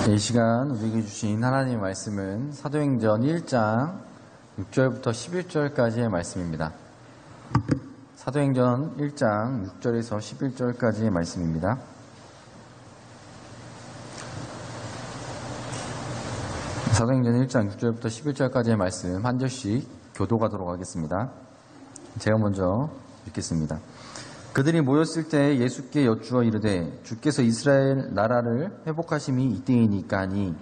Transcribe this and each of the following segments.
이 시간 우리에게 주신 하나님의 말씀은 사도행전 1장 6절부터 11절까지의 말씀입니다. 사도행전 1장 6절에서 11절까지의 말씀입니다. 사도행전 1장 6절부터 11절까지의 말씀 한 절씩 교도하도록 하겠습니다. 제가 먼저 읽겠습니다. 그들이 모였을 때 예수께 여쭈어 이르되 주께서 이스라엘 나라를 회복하심이 이때이니까 하니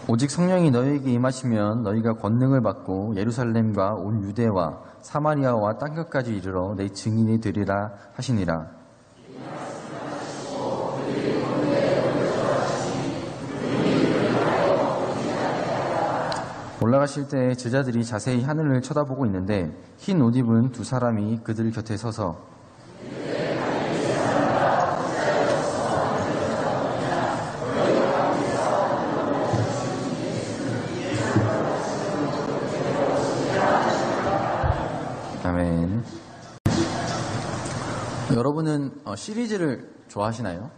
오직 성령이 너희에게 임하시면 너희가 권능을 받고 예루살렘과 온 유대와 사마리아와 땅끝까지 이르러 내 증인이 되리라 하시니라. 올라가실 때 제자들이 자세히 하늘을 쳐다보고 있는데 흰 옷 입은 두 사람이 그들 곁에 서서 아멘. 여러분은 시리즈를 좋아하시나요?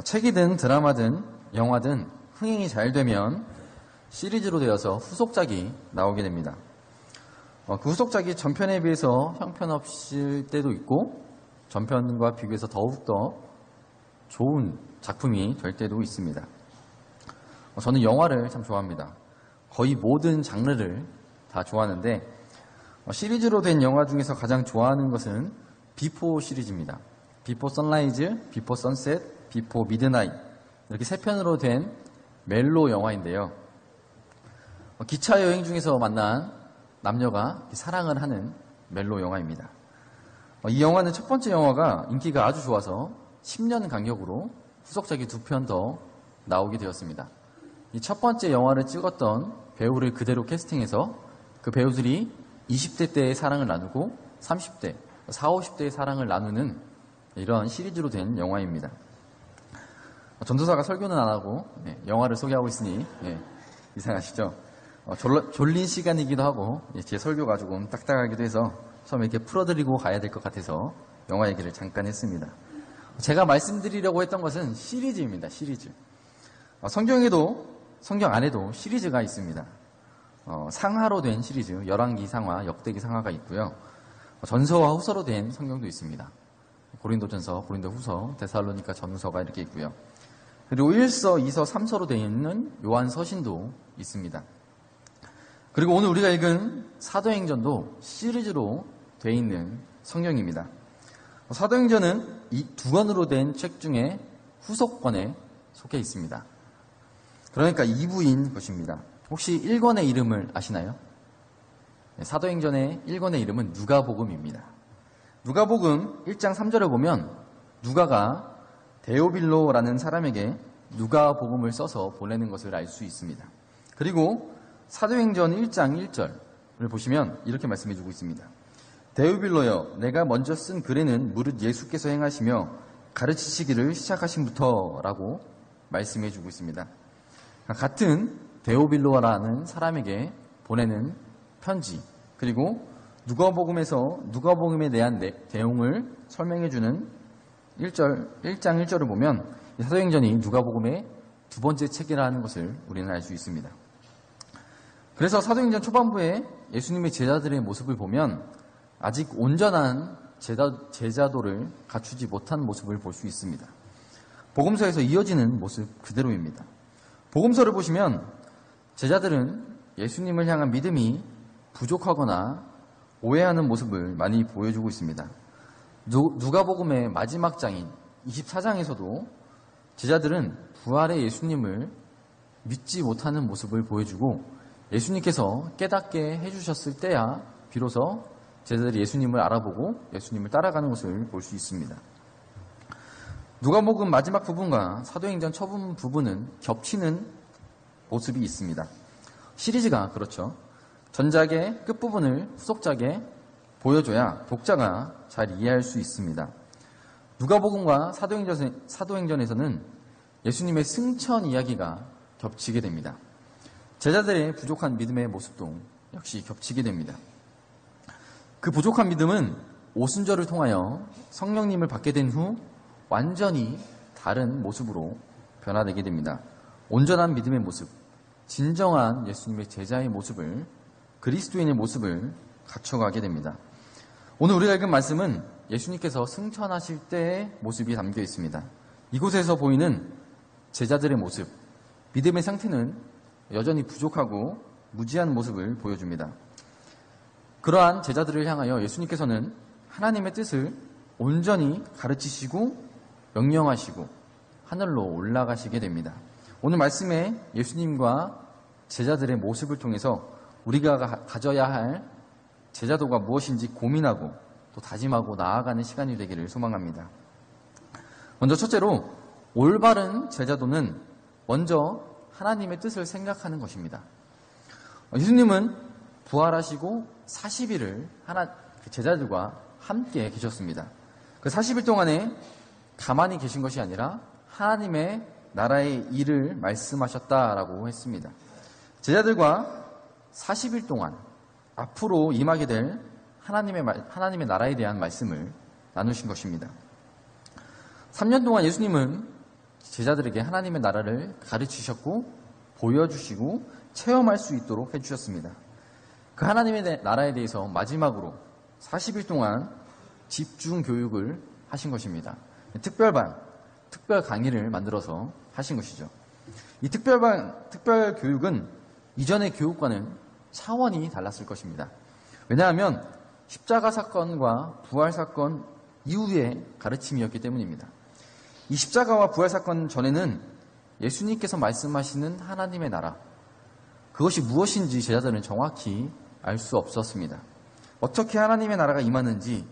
책이든 드라마든 영화든 흥행이 잘 되면 시리즈로 되어서 후속작이 나오게 됩니다. 그 후속작이 전편에 비해서 형편없을 때도 있고 전편과 비교해서 더욱더 좋은 작품이 될 때도 있습니다. 저는 영화를 참 좋아합니다. 거의 모든 장르를 다 좋아하는데 시리즈로 된 영화 중에서 가장 좋아하는 것은 비포 시리즈입니다. 비포 선라이즈, 비포 선셋, 비포 미드나잇 이렇게 세 편으로 된 멜로 영화인데요. 기차 여행 중에서 만난 남녀가 사랑을 하는 멜로 영화입니다. 이 영화는 첫 번째 영화가 인기가 아주 좋아서 10년 간격으로 후속작이 2편 더 나오게 되었습니다. 이 첫 번째 영화를 찍었던 배우를 그대로 캐스팅해서 그 배우들이 20대 때의 사랑을 나누고 30대, 40, 50대의 사랑을 나누는 이런 시리즈로 된 영화입니다. 전도사가 설교는 안 하고 영화를 소개하고 있으니 이상하시죠? 졸린 시간이기도 하고 제 설교가 조금 딱딱하기도 해서 처음에 이렇게 풀어드리고 가야 될 것 같아서 영화 얘기를 잠깐 했습니다. 제가 말씀드리려고 했던 것은 시리즈입니다. 시리즈. 성경 안에도 시리즈가 있습니다. 상하로 된 시리즈, 열왕기 상하, 역대기 상하가 있고요. 전서와 후서로 된 성경도 있습니다. 고린도전서, 고린도후서, 데살로니가 전후서가 이렇게 있고요. 그리고 1서, 2서, 3서로 되어 있는 요한서신도 있습니다. 그리고 오늘 우리가 읽은 사도행전도 시리즈로 되어 있는 성경입니다. 사도행전은 이 두 권으로 된 책 중에 후속권에 속해 있습니다. 그러니까 2부인 것입니다. 혹시 1권의 이름을 아시나요? 사도행전의 1권의 이름은 누가복음입니다. 누가복음 1장 3절에 보면 누가가 데오빌로라는 사람에게 누가복음을 써서 보내는 것을 알 수 있습니다. 그리고 사도행전 1장 1절을 보시면 이렇게 말씀해 주고 있습니다. 데오빌로여, 내가 먼저 쓴 글에는 무릇 예수께서 행하시며 가르치시기를 시작하신부터 라고 말씀해 주고 있습니다. 같은 데오빌로라는 사람에게 보내는 편지, 그리고 누가복음에서 누가복음에 대한 내용을 설명해 주는 1장 1절을 보면 사도행전이 누가복음의 두 번째 책이라는 것을 우리는 알 수 있습니다. 그래서 사도행전 초반부에 예수님의 제자들의 모습을 보면 아직 온전한 제자도를 갖추지 못한 모습을 볼 수 있습니다. 복음서에서 이어지는 모습 그대로입니다. 복음서를 보시면 제자들은 예수님을 향한 믿음이 부족하거나 오해하는 모습을 많이 보여주고 있습니다. 누가복음의 마지막 장인 24장에서도 제자들은 부활의 예수님을 믿지 못하는 모습을 보여주고 예수님께서 깨닫게 해주셨을 때야 비로소 제자들이 예수님을 알아보고 예수님을 따라가는 것을 볼 수 있습니다. 누가복음 마지막 부분과 사도행전 초반 부분은 겹치는 모습이 있습니다. 시리즈가 그렇죠. 전작의 끝부분을 후속작에 보여줘야 독자가 잘 이해할 수 있습니다. 누가복음과 사도행전에서는 예수님의 승천 이야기가 겹치게 됩니다. 제자들의 부족한 믿음의 모습도 역시 겹치게 됩니다. 그 부족한 믿음은 오순절을 통하여 성령님을 받게 된 후 완전히 다른 모습으로 변화되게 됩니다. 온전한 믿음의 모습, 진정한 예수님의 제자의 모습을, 그리스도인의 모습을 갖춰가게 됩니다. 오늘 우리가 읽은 말씀은 예수님께서 승천하실 때의 모습이 담겨 있습니다. 이곳에서 보이는 제자들의 모습, 믿음의 상태는 여전히 부족하고 무지한 모습을 보여줍니다. 그러한 제자들을 향하여 예수님께서는 하나님의 뜻을 온전히 가르치시고 명령하시고 하늘로 올라가시게 됩니다. 오늘 말씀에 예수님과 제자들의 모습을 통해서 우리가 가져야 할 제자도가 무엇인지 고민하고 또 다짐하고 나아가는 시간이 되기를 소망합니다. 먼저 첫째로 올바른 제자도는 먼저 하나님의 뜻을 생각하는 것입니다. 예수님은 부활하시고 40일을 제자들과 함께 계셨습니다. 그 40일 동안에 가만히 계신 것이 아니라 하나님의 나라의 일을 말씀하셨다라고 했습니다. 제자들과 40일 동안 앞으로 임하게 될 하나님의 나라에 대한 말씀을 나누신 것입니다. 3년 동안 예수님은 제자들에게 하나님의 나라를 가르치셨고 보여주시고 체험할 수 있도록 해주셨습니다. 그 하나님의 나라에 대해서 마지막으로 40일 동안 집중 교육을 하신 것입니다. 특별 강의를 만들어서 하신 것이죠. 이 특별 교육은 이전의 교육과는 차원이 달랐을 것입니다. 왜냐하면 십자가 사건과 부활 사건 이후의 가르침이었기 때문입니다. 이 십자가와 부활 사건 전에는 예수님께서 말씀하시는 하나님의 나라, 그것이 무엇인지 제자들은 정확히 알 수 없었습니다. 어떻게 하나님의 나라가 임하는지,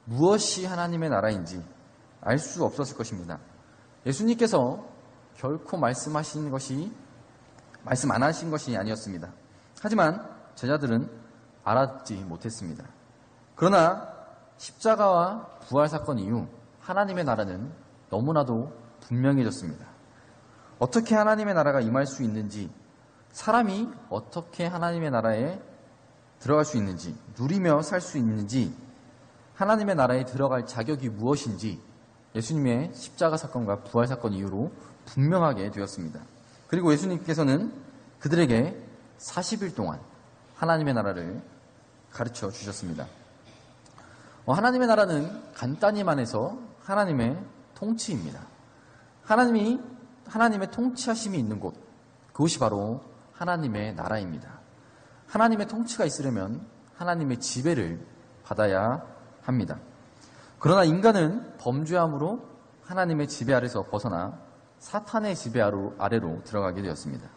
무엇이 하나님의 나라인지 알 수 없었을 것입니다. 예수님께서 결코 말씀 안 하신 것이 아니었습니다. 하지만 제자들은 알았지 못했습니다. 그러나 십자가와 부활 사건 이후 하나님의 나라는 너무나도 분명해졌습니다. 어떻게 하나님의 나라가 임할 수 있는지, 사람이 어떻게 하나님의 나라에 들어갈 수 있는지, 누리며 살 수 있는지, 하나님의 나라에 들어갈 자격이 무엇인지 예수님의 십자가 사건과 부활 사건 이후로 분명하게 되었습니다. 그리고 예수님께서는 그들에게 40일 동안 하나님의 나라를 가르쳐 주셨습니다. 하나님의 나라는 간단히 말해서 하나님의 통치입니다. 하나님의 통치하심이 있는 곳, 그것이 바로 하나님의 나라입니다. 하나님의 통치가 있으려면 하나님의 지배를 받아야 합니다. 그러나 인간은 범죄함으로 하나님의 지배 아래서 벗어나 사탄의 지배 아래로 들어가게 되었습니다.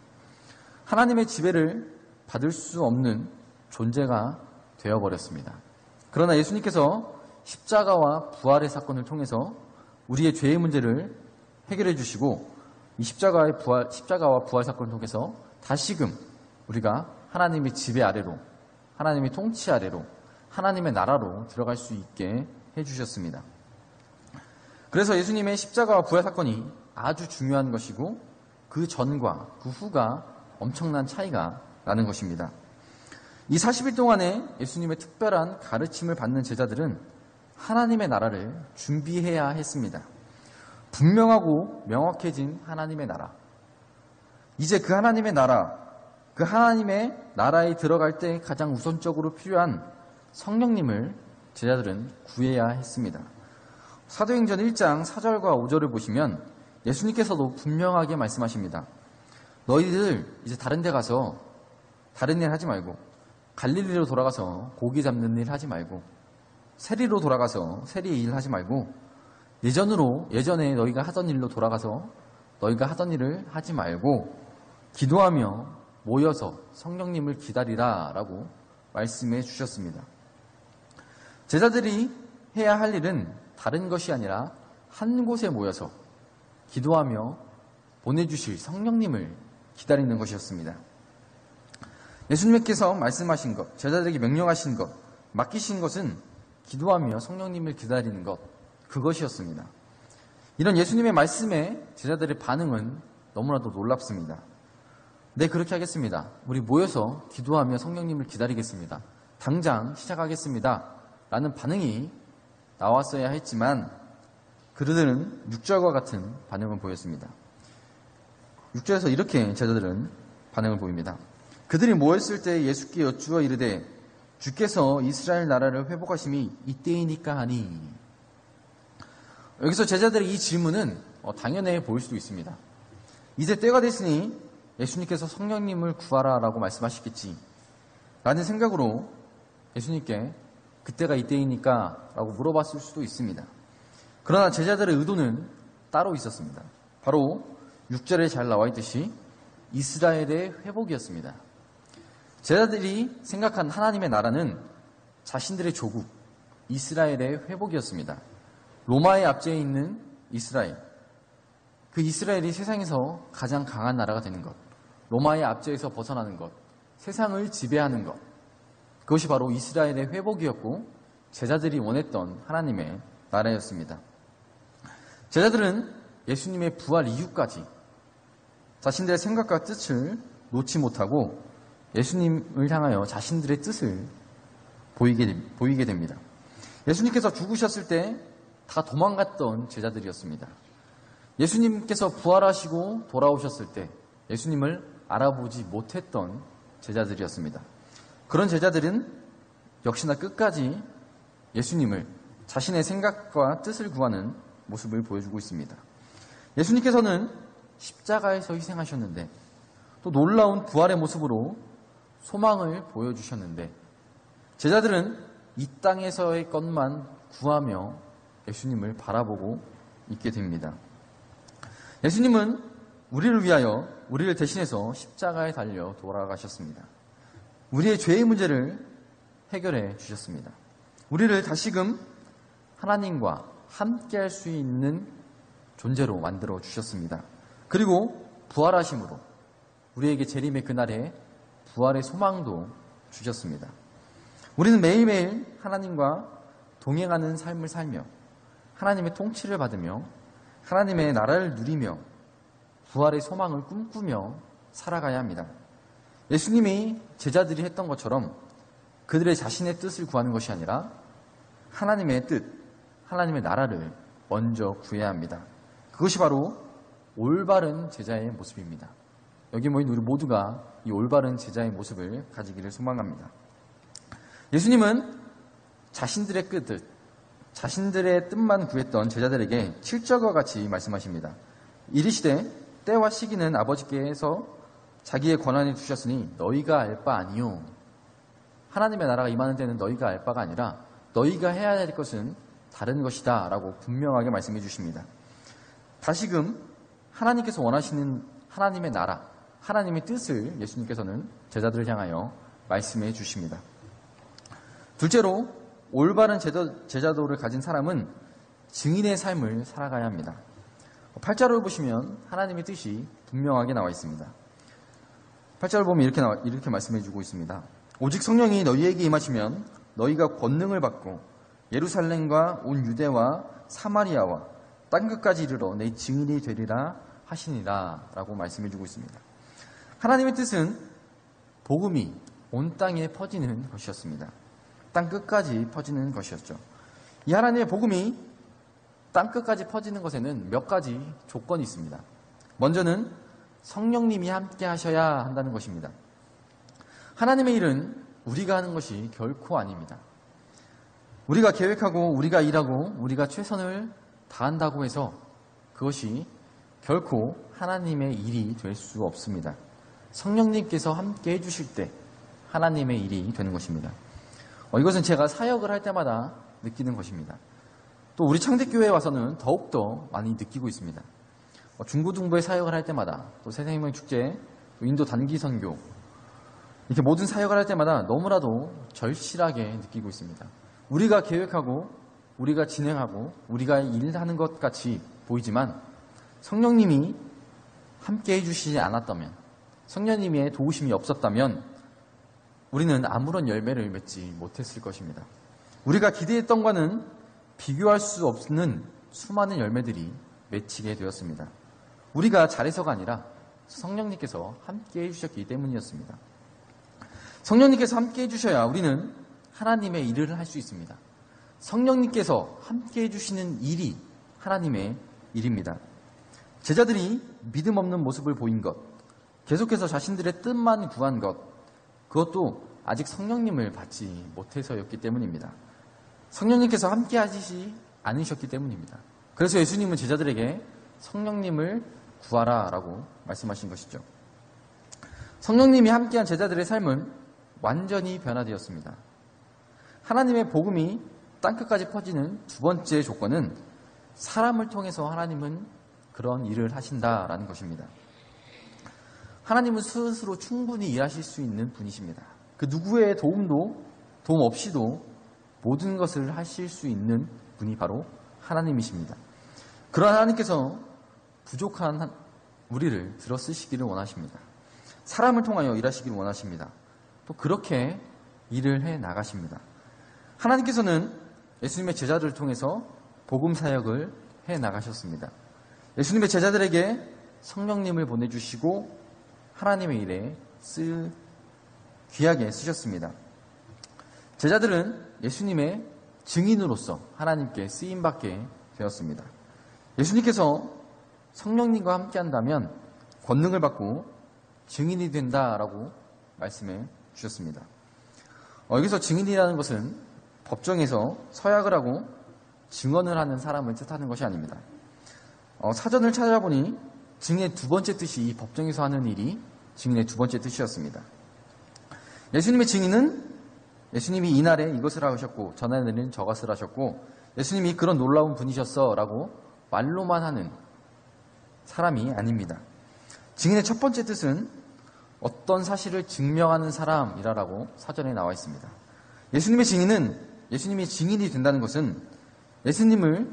하나님의 지배를 받을 수 없는 존재가 되어버렸습니다. 그러나 예수님께서 십자가와 부활의 사건을 통해서 우리의 죄의 문제를 해결해 주시고 이 십자가와 부활 사건을 통해서 다시금 우리가 하나님의 지배 아래로, 하나님의 통치 아래로, 하나님의 나라로 들어갈 수 있게 해주셨습니다. 그래서 예수님의 십자가와 부활 사건이 아주 중요한 것이고 그 전과 그 후가 엄청난 차이가 나는 것입니다. 이 40일 동안에 예수님의 특별한 가르침을 받는 제자들은 하나님의 나라를 준비해야 했습니다. 분명하고 명확해진 하나님의 나라. 이제 그 하나님의 나라, 그 하나님의 나라에 들어갈 때 가장 우선적으로 필요한 성령님을 제자들은 구해야 했습니다. 사도행전 1장 4절과 5절을 보시면 예수님께서도 분명하게 말씀하십니다. 너희들 이제 다른 데 가서 다른 일 하지 말고 갈릴리로 돌아가서 고기 잡는 일 하지 말고 세리로 돌아가서 세리의 일 하지 말고 예전에 너희가 하던 일로 돌아가서 너희가 하던 일을 하지 말고 기도하며 모여서 성령님을 기다리라 라고 말씀해 주셨습니다. 제자들이 해야 할 일은 다른 것이 아니라 한 곳에 모여서 기도하며 보내주실 성령님을 기다리는 것이었습니다. 예수님께서 말씀하신 것, 제자들에게 명령하신 것, 맡기신 것은 기도하며 성령님을 기다리는 것, 그것이었습니다. 이런 예수님의 말씀에 제자들의 반응은 너무나도 놀랍습니다. 네, 그렇게 하겠습니다. 우리 모여서 기도하며 성령님을 기다리겠습니다. 당장 시작하겠습니다. 라는 반응이 나왔어야 했지만 그들은 6절과 같은 반응을 보였습니다. 6절에서 이렇게 제자들은 반응을 보입니다. 그들이 모였을 때 예수께 여쭈어 이르되 주께서 이스라엘 나라를 회복하심이 이때이니까 하니. 여기서 제자들의 이 질문은 당연해 보일 수도 있습니다. 이제 때가 됐으니 예수님께서 성령님을 구하라라고 말씀하시겠지 라는 생각으로 예수님께 그때가 이때이니까 라고 물어봤을 수도 있습니다. 그러나 제자들의 의도는 따로 있었습니다. 바로 6절에 잘 나와 있듯이 이스라엘의 회복이었습니다. 제자들이 생각한 하나님의 나라는 자신들의 조국 이스라엘의 회복이었습니다. 로마의 압제에 있는 이스라엘, 그 이스라엘이 세상에서 가장 강한 나라가 되는 것, 로마의 압제에서 벗어나는 것, 세상을 지배하는 것, 그것이 바로 이스라엘의 회복이었고 제자들이 원했던 하나님의 나라였습니다. 제자들은 예수님의 부활 이후까지 자신들의 생각과 뜻을 놓지 못하고 예수님을 향하여 자신들의 뜻을 보이게 됩니다. 예수님께서 죽으셨을 때 다 도망갔던 제자들이었습니다. 예수님께서 부활하시고 돌아오셨을 때 예수님을 알아보지 못했던 제자들이었습니다. 그런 제자들은 역시나 끝까지 예수님을 자신의 생각과 뜻을 구하는 모습을 보여주고 있습니다. 예수님께서는 십자가에서 희생하셨는데 또 놀라운 부활의 모습으로 소망을 보여주셨는데 제자들은 이 땅에서의 것만 구하며 예수님을 바라보고 있게 됩니다. 예수님은 우리를 위하여 우리를 대신해서 십자가에 달려 돌아가셨습니다. 우리의 죄의 문제를 해결해 주셨습니다. 우리를 다시금 하나님과 함께할 수 있는 존재로 만들어 주셨습니다. 그리고 부활하심으로 우리에게 재림의 그날에 부활의 소망도 주셨습니다. 우리는 매일매일 하나님과 동행하는 삶을 살며 하나님의 통치를 받으며 하나님의 나라를 누리며 부활의 소망을 꿈꾸며 살아가야 합니다. 예수님이 제자들이 했던 것처럼 그들의 자신의 뜻을 구하는 것이 아니라 하나님의 뜻, 하나님의 나라를 먼저 구해야 합니다. 그것이 바로 올바른 제자의 모습입니다. 여기 모인 우리 모두가 이 올바른 제자의 모습을 가지기를 소망합니다. 예수님은 자신들의 자신들의 뜻만 구했던 제자들에게 7절과 같이 말씀하십니다. 이르시되 때와 시기는 아버지께서 자기의 권한에 두셨으니 너희가 알 바 아니요. 하나님의 나라가 임하는 때는 너희가 알 바가 아니라 너희가 해야 될 것은 다른 것이다 라고 분명하게 말씀해 주십니다. 다시금 하나님께서 원하시는 하나님의 나라, 하나님의 뜻을 예수님께서는 제자들을 향하여 말씀해 주십니다. 둘째로 올바른 제자도를 가진 사람은 증인의 삶을 살아가야 합니다. 8절을 보시면 하나님의 뜻이 분명하게 나와 있습니다. 8절을 보면 이렇게 말씀해 주고 있습니다. 오직 성령이 너희에게 임하시면 너희가 권능을 받고 예루살렘과 온 유대와 사마리아와 땅끝까지 이르러 내 증인이 되리라 하시니라 라고 말씀해 주고 있습니다. 하나님의 뜻은 복음이 온 땅에 퍼지는 것이었습니다. 땅끝까지 퍼지는 것이었죠. 이 하나님의 복음이 땅끝까지 퍼지는 것에는 몇 가지 조건이 있습니다. 먼저는 성령님이 함께 하셔야 한다는 것입니다. 하나님의 일은 우리가 하는 것이 결코 아닙니다. 우리가 계획하고 우리가 일하고 우리가 최선을 다한다고 해서 그것이 결코 하나님의 일이 될 수 없습니다. 성령님께서 함께 해주실 때 하나님의 일이 되는 것입니다. 이것은 제가 사역을 할 때마다 느끼는 것입니다. 또 우리 창대교회에 와서는 더욱더 많이 느끼고 있습니다. 중고등부에 사역을 할 때마다 또 새생명 축제, 또 인도 단기 선교 이렇게 모든 사역을 할 때마다 너무나도 절실하게 느끼고 있습니다. 우리가 계획하고 우리가 진행하고 우리가 일하는 것 같이 보이지만 성령님이 함께 해주시지 않았다면 성령님의 도우심이 없었다면 우리는 아무런 열매를 맺지 못했을 것입니다. 우리가 기대했던 것과는 비교할 수 없는 수많은 열매들이 맺히게 되었습니다. 우리가 잘해서가 아니라 성령님께서 함께 해주셨기 때문이었습니다. 성령님께서 함께 해주셔야 우리는 하나님의 일을 할 수 있습니다. 성령님께서 함께 해주시는 일이 하나님의 일입니다. 제자들이 믿음 없는 모습을 보인 것, 계속해서 자신들의 뜻만 구한 것, 그것도 아직 성령님을 받지 못해서였기 때문입니다. 성령님께서 함께 하시지 않으셨기 때문입니다. 그래서 예수님은 제자들에게 성령님을 구하라 라고 말씀하신 것이죠. 성령님이 함께한 제자들의 삶은 완전히 변화되었습니다. 하나님의 복음이 땅끝까지 퍼지는 두 번째 조건은 사람을 통해서 하나님은 그런 일을 하신다라는 것입니다. 하나님은 스스로 충분히 일하실 수 있는 분이십니다. 그 누구의 도움 없이도 모든 것을 하실 수 있는 분이 바로 하나님이십니다. 그러한 하나님께서 부족한 우리를 들어 쓰시기를 원하십니다. 사람을 통하여 일하시기를 원하십니다. 또 그렇게 일을 해 나가십니다. 하나님께서는 예수님의 제자들을 통해서 복음 사역을 해 나가셨습니다. 예수님의 제자들에게 성령님을 보내주시고 하나님의 일에 귀하게 쓰셨습니다. 제자들은 예수님의 증인으로서 하나님께 쓰임받게 되었습니다. 예수님께서 성령님과 함께한다면 권능을 받고 증인이 된다라고 말씀해 주셨습니다. 여기서 증인이라는 것은 법정에서 서약을 하고 증언을 하는 사람을 뜻하는 것이 아닙니다. 사전을 찾아보니 증인의 두 번째 뜻이 이 법정에서 하는 일이 증인의 두 번째 뜻이었습니다. 예수님의 증인은 예수님이 이날에 이것을 하셨고 전날에는 저것을 하셨고 예수님이 그런 놀라운 분이셨어 라고 말로만 하는 사람이 아닙니다. 증인의 첫 번째 뜻은 어떤 사실을 증명하는 사람이라고 사전에 나와 있습니다. 예수님의 증인은 예수님이 증인이 된다는 것은 예수님을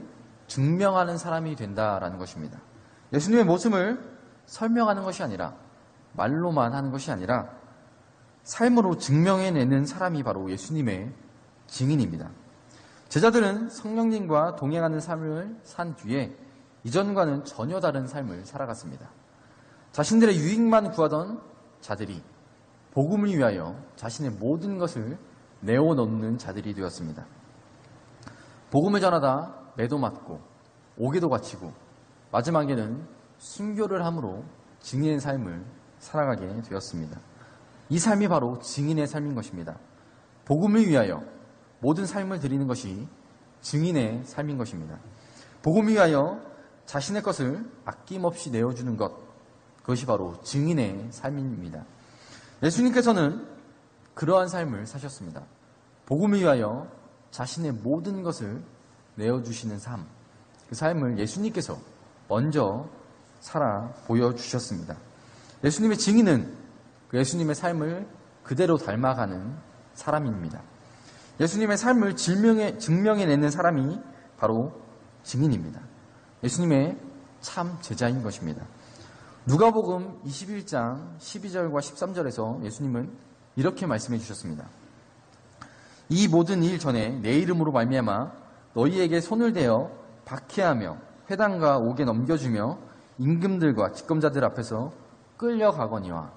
증명하는 사람이 된다라는 것입니다. 예수님의 모습을 설명하는 것이 아니라 말로만 하는 것이 아니라 삶으로 증명해내는 사람이 바로 예수님의 증인입니다. 제자들은 성령님과 동행하는 삶을 산 뒤에 이전과는 전혀 다른 삶을 살아갔습니다. 자신들의 유익만 구하던 자들이 복음을 위하여 자신의 모든 것을 내어놓는 자들이 되었습니다. 복음을 전하다 매도 맞고 옥에도 갇히고 마지막에는 순교를 함으로 증인의 삶을 살아가게 되었습니다. 이 삶이 바로 증인의 삶인 것입니다. 복음을 위하여 모든 삶을 드리는 것이 증인의 삶인 것입니다. 복음을 위하여 자신의 것을 아낌없이 내어주는 것, 그것이 바로 증인의 삶입니다. 예수님께서는 그러한 삶을 사셨습니다. 복음을 위하여 자신의 모든 것을 내어주시는 삶, 그 삶을 예수님께서 먼저 살아 보여주셨습니다. 예수님의 증인은 그 예수님의 삶을 그대로 닮아가는 사람입니다. 예수님의 삶을 증명해내는 사람이 바로 증인입니다. 예수님의 참 제자인 것입니다. 누가복음 21장 12절과 13절에서 예수님은 이렇게 말씀해 주셨습니다. 이 모든 일 전에 내 이름으로 말미암아 너희에게 손을 대어 박해하며 회당과 옥에 넘겨주며 임금들과 집검자들 앞에서 끌려가거니와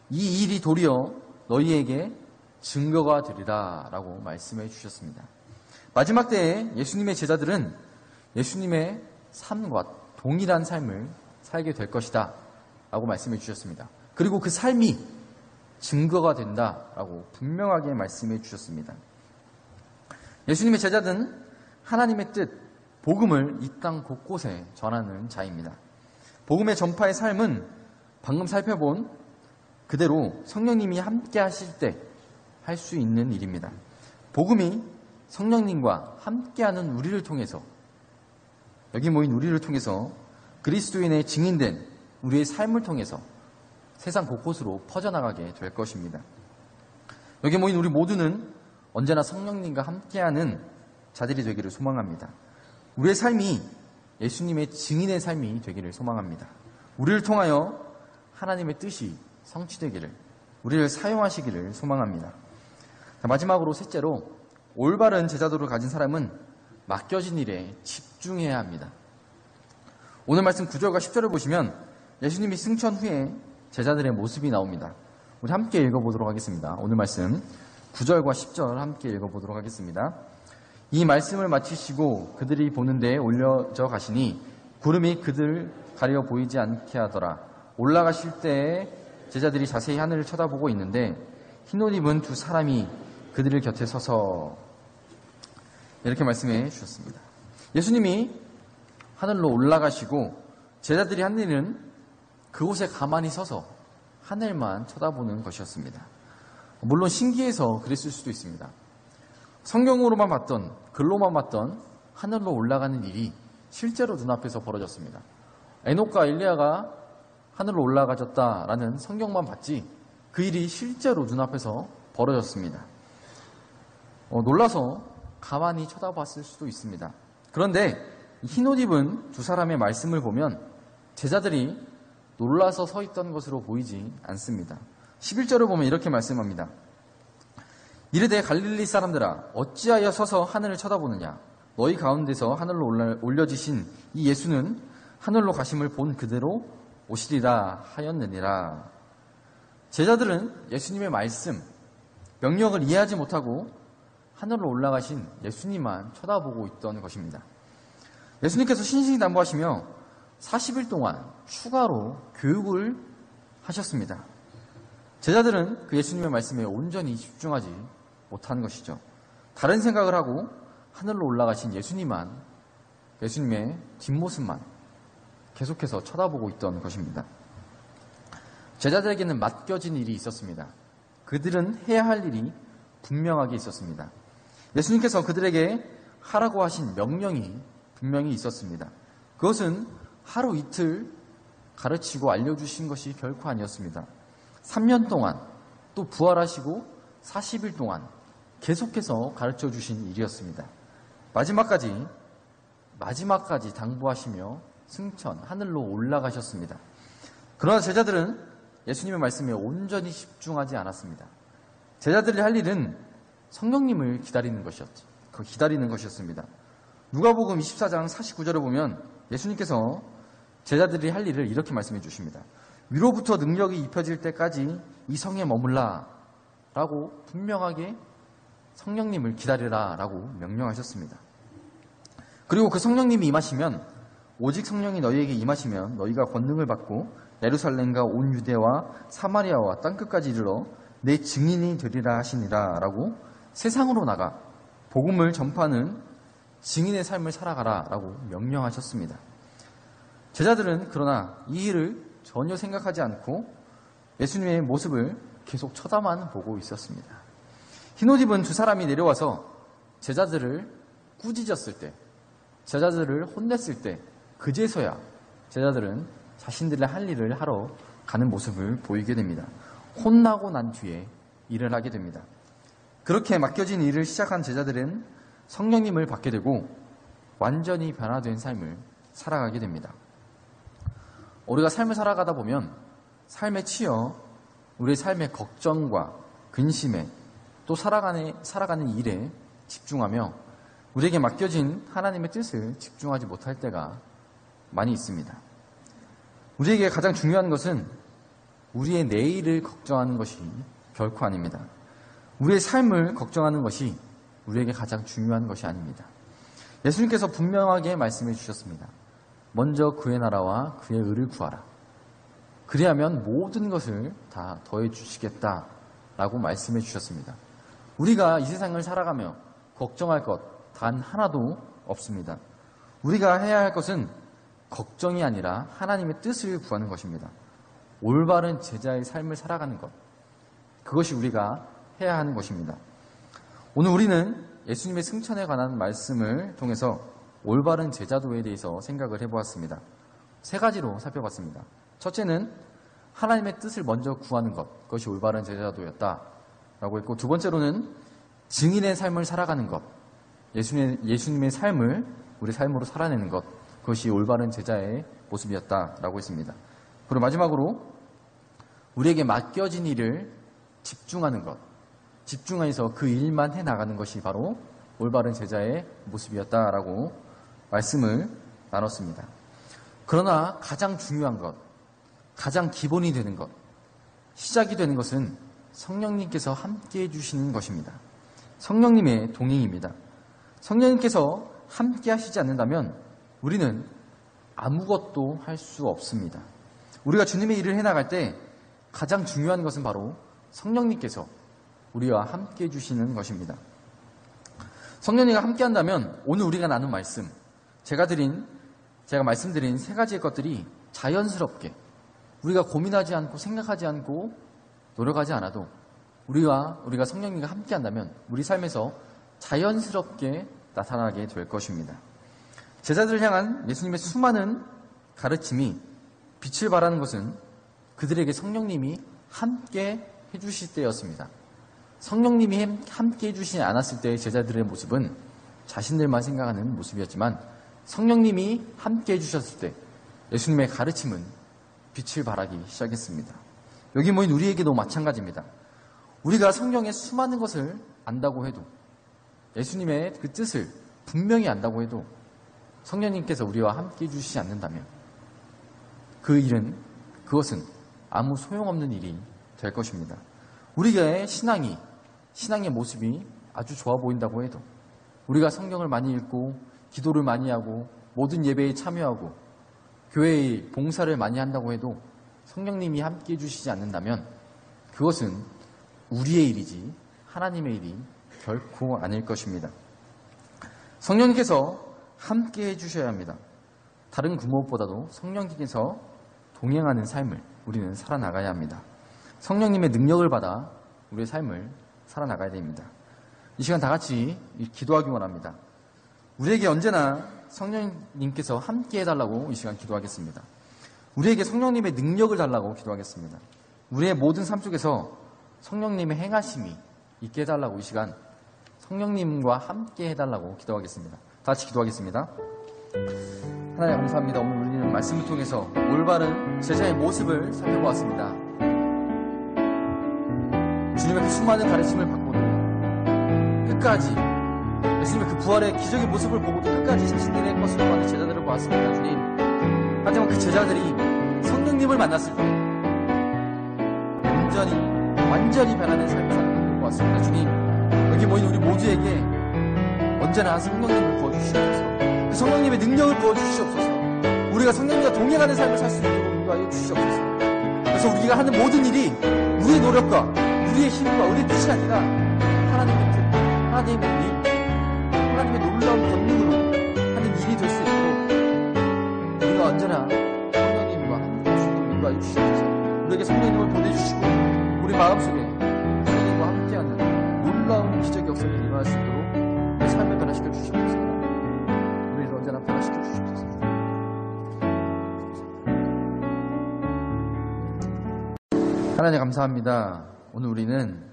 이 일이 도리어 너희에게 증거가 되리라 라고 말씀해 주셨습니다. 마지막 때에 예수님의 제자들은 예수님의 삶과 동일한 삶을 살게 될 것이다 라고 말씀해 주셨습니다. 그리고 그 삶이 증거가 된다 라고 분명하게 말씀해 주셨습니다. 예수님의 제자들은 하나님의 뜻, 복음을 이 땅 곳곳에 전하는 자입니다. 복음의 전파의 삶은 방금 살펴본 그대로 성령님이 함께 하실 때 할 수 있는 일입니다. 복음이 성령님과 함께하는 우리를 통해서, 여기 모인 우리를 통해서 그리스도인의 증인된 우리의 삶을 통해서 세상 곳곳으로 퍼져나가게 될 것입니다. 여기 모인 우리 모두는 언제나 성령님과 함께하는 자들이 되기를 소망합니다. 우리의 삶이 예수님의 증인의 삶이 되기를 소망합니다. 우리를 통하여 하나님의 뜻이 성취되기를, 우리를 사용하시기를 소망합니다. 마지막으로 셋째로, 올바른 제자도를 가진 사람은 맡겨진 일에 집중해야 합니다. 오늘 말씀 9절과 10절을 보시면 예수님이 승천 후에 제자들의 모습이 나옵니다. 우리 함께 읽어보도록 하겠습니다. 오늘 말씀 9절과 10절 함께 읽어보도록 하겠습니다. 이 말씀을 마치시고 그들이 보는 데에 올려져 가시니 구름이 그들 가려 보이지 않게 하더라. 올라가실 때에 제자들이 자세히 하늘을 쳐다보고 있는데 흰옷 입은 두 사람이 그들을 곁에 서서 이렇게 말씀해 주셨습니다. 예수님이 하늘로 올라가시고 제자들이 한 일은 그곳에 가만히 서서 하늘만 쳐다보는 것이었습니다. 물론 신기해서 그랬을 수도 있습니다. 성경으로만 봤던, 글로만 봤던 하늘로 올라가는 일이 실제로 눈앞에서 벌어졌습니다. 에녹과 엘리야가 하늘로 올라가졌다라는 성경만 봤지 그 일이 실제로 눈앞에서 벌어졌습니다. 놀라서 가만히 쳐다봤을 수도 있습니다. 그런데 흰옷 입은 두 사람의 말씀을 보면 제자들이 놀라서 서 있던 것으로 보이지 않습니다. 11절을 보면 이렇게 말씀합니다. 이르되 갈릴리 사람들아 어찌하여 서서 하늘을 쳐다보느냐 너희 가운데서 하늘로 올려지신 이 예수는 하늘로 가심을 본 그대로 오시리라 하였느니라. 제자들은 예수님의 말씀, 명령을 이해하지 못하고 하늘로 올라가신 예수님만 쳐다보고 있던 것입니다. 예수님께서 신신당부하시며 40일 동안 추가로 교육을 하셨습니다. 제자들은 그 예수님의 말씀에 온전히 집중하지 못한 것이죠. 다른 생각을 하고 하늘로 올라가신 예수님의 뒷모습만 계속해서 쳐다보고 있던 것입니다. 제자들에게는 맡겨진 일이 있었습니다. 그들은 해야 할 일이 분명하게 있었습니다. 예수님께서 그들에게 하라고 하신 명령이 분명히 있었습니다. 그것은 하루 이틀 가르치고 알려주신 것이 결코 아니었습니다. 3년 동안 또 부활하시고 40일 동안 계속해서 가르쳐 주신 일이었습니다. 마지막까지 당부하시며 승천, 하늘로 올라가셨습니다. 그러나 제자들은 예수님의 말씀에 온전히 집중하지 않았습니다. 제자들이 할 일은 성령님을 기다리는 것이었습니다. 누가복음 24장 49절을 보면 예수님께서 제자들이 할 일을 이렇게 말씀해 주십니다. 위로부터 능력이 입혀질 때까지 이 성에 머물라 라고 분명하게 성령님을 기다리라 라고 명령하셨습니다. 그리고 그 성령님이 임하시면 오직 성령이 너희에게 임하시면 너희가 권능을 받고 예루살렘과 온 유대와 사마리아와 땅끝까지 이르러 내 증인이 되리라 하시니라 라고 세상으로 나가 복음을 전파하는 증인의 삶을 살아가라 라고 명령하셨습니다. 제자들은 그러나 이 일을 전혀 생각하지 않고 예수님의 모습을 계속 쳐다만 보고 있었습니다. 흰옷 입은 두 사람이 내려와서 제자들을 꾸짖었을 때, 제자들을 혼냈을 때 그제서야 제자들은 자신들의 할 일을 하러 가는 모습을 보이게 됩니다. 혼나고 난 뒤에 일을 하게 됩니다. 그렇게 맡겨진 일을 시작한 제자들은 성령님을 받게 되고 완전히 변화된 삶을 살아가게 됩니다. 우리가 삶을 살아가다 보면 삶에 치여 우리의 삶의 걱정과 근심에 또 살아가는 일에 집중하며 우리에게 맡겨진 하나님의 뜻을 집중하지 못할 때가 많이 있습니다. 우리에게 가장 중요한 것은 우리의 내일을 걱정하는 것이 결코 아닙니다. 우리의 삶을 걱정하는 것이 우리에게 가장 중요한 것이 아닙니다. 예수님께서 분명하게 말씀해 주셨습니다. 먼저 그의 나라와 그의 의를 구하라. 그리하면 모든 것을 다 더해 주시겠다라고 말씀해 주셨습니다. 우리가 이 세상을 살아가며 걱정할 것 단 하나도 없습니다. 우리가 해야 할 것은 걱정이 아니라 하나님의 뜻을 구하는 것입니다. 올바른 제자의 삶을 살아가는 것, 그것이 우리가 해야 하는 것입니다. 오늘 우리는 예수님의 승천에 관한 말씀을 통해서 올바른 제자도에 대해서 생각을 해보았습니다. 세 가지로 살펴봤습니다. 첫째는 하나님의 뜻을 먼저 구하는 것, 그것이 올바른 제자도였다라고 했고, 두 번째로는 증인의 삶을 살아가는 것, 예수님의 삶을 우리 삶으로 살아내는 것, 그것이 올바른 제자의 모습이었다라고 했습니다. 그리고 마지막으로 우리에게 맡겨진 일을 집중하는 것, 집중해서 그 일만 해나가는 것이 바로 올바른 제자의 모습이었다라고 말씀을 나눴습니다. 그러나 가장 중요한 것, 가장 기본이 되는 것, 시작이 되는 것은 성령님께서 함께 해주시는 것입니다. 성령님의 동행입니다. 성령님께서 함께 하시지 않는다면 우리는 아무것도 할 수 없습니다. 우리가 주님의 일을 해나갈 때 가장 중요한 것은 바로 성령님께서 우리와 함께 해주시는 것입니다. 성령님과 함께 한다면 오늘 우리가 나눈 말씀, 제가 말씀드린 세 가지의 것들이 자연스럽게 우리가 고민하지 않고 생각하지 않고 노력하지 않아도 우리가 성령님과 함께 한다면 우리 삶에서 자연스럽게 나타나게 될 것입니다. 제자들을 향한 예수님의 수많은 가르침이 빛을 발하는 것은 그들에게 성령님이 함께 해주실 때였습니다. 성령님이 함께 해주시지 않았을 때의 제자들의 모습은 자신들만 생각하는 모습이었지만 성령님이 함께 해주셨을 때 예수님의 가르침은 빛을 발하기 시작했습니다. 여기 모인 우리에게도 마찬가지입니다. 우리가 성경의 수많은 것을 안다고 해도 예수님의 그 뜻을 분명히 안다고 해도 성령님께서 우리와 함께 해주시지 않는다면 그것은 아무 소용없는 일이 될 것입니다. 우리의 신앙의 모습이 아주 좋아 보인다고 해도 우리가 성경을 많이 읽고 기도를 많이 하고 모든 예배에 참여하고 교회의 봉사를 많이 한다고 해도 성령님이 함께 해주시지 않는다면 그것은 우리의 일이지 하나님의 일이 결코 아닐 것입니다. 성령님께서 함께 해주셔야 합니다. 다른 그 무엇보다도 성령님께서 동행하는 삶을 우리는 살아나가야 합니다. 성령님의 능력을 받아 우리의 삶을 살아나가야 됩니다. 이 시간 다 같이 기도하기 원합니다. 우리에게 언제나 성령님께서 함께 해달라고 이 시간 기도하겠습니다. 우리에게 성령님의 능력을 달라고 기도하겠습니다. 우리의 모든 삶 속에서 성령님의 행하심이 있게 해달라고 이 시간 성령님과 함께 해달라고 기도하겠습니다. 다 같이 기도하겠습니다. 하나님 감사합니다. 오늘 우리는 말씀을 통해서 올바른 제자의 모습을 살펴보았습니다. 주님의 그 수많은 가르침을 받고도 끝까지 예수님의 그 부활의 기적의 모습을 보고도 끝까지 자신들의 것을 구하는 제자들을 보았습니다. 주님, 하지만 그 제자들이 성령님을 만났을 때 완전히 변하는 삶을 사는 것을 보았습니다. 주님, 여기 모인 우리 모두에게 언제나 성령님을 부어주시옵소서. 그 성령님의 능력을 부어주시옵소서. 우리가 성령님과 동행하는 삶을 살 수 있도록 인도하여 주시옵소서. 그래서 우리가 하는 모든 일이 우리의 노력과 우리의 힘과 우리의 뜻이 아니라 하나님의 뜻, 하나님의 일, 하나님의 놀라운 권능으로 하는 일이 될 수 있도록 우리가 언제나 성령님과 함께 할 수 있도록 인도하여 주시옵소서. 우리에게 성령님을 보내주시고 우리 마음속에 성령님과 함께하는 놀라운 기적의 역사를 일어날 수 있도록 우리 삶을 변화시켜 주시옵소서. 우리를 언제나 변화시켜 주시옵소서. 하나님 감사합니다. 오늘 우리는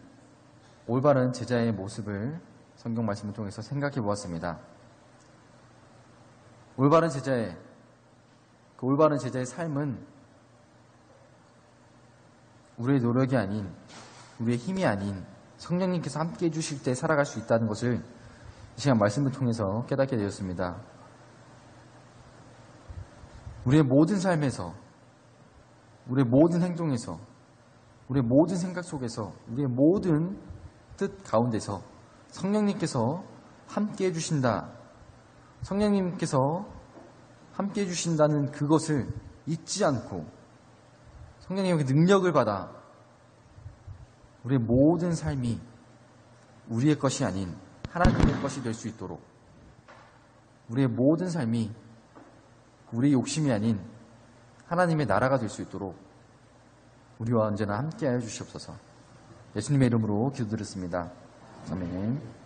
올바른 제자의 모습을 성경 말씀을 통해서 생각해 보았습니다. 올바른 제자의 삶은 우리의 노력이 아닌, 우리의 힘이 아닌 성령님께서 함께 해주실 때 살아갈 수 있다는 것을 이 시간 말씀을 통해서 깨닫게 되었습니다. 우리의 모든 삶에서, 우리의 모든 행동에서, 우리의 모든 생각 속에서, 우리의 모든 뜻 가운데서 성령님께서 함께 해주신다. 성령님께서 함께 해주신다는 그것을 잊지 않고 성령님의 능력을 받아 우리의 모든 삶이 우리의 것이 아닌 하나님의 것이 될 수 있도록, 우리의 모든 삶이 우리의 욕심이 아닌 하나님의 나라가 될 수 있도록 우리와 언제나 함께하여 주시옵소서. 예수님의 이름으로 기도드렸습니다. 아멘.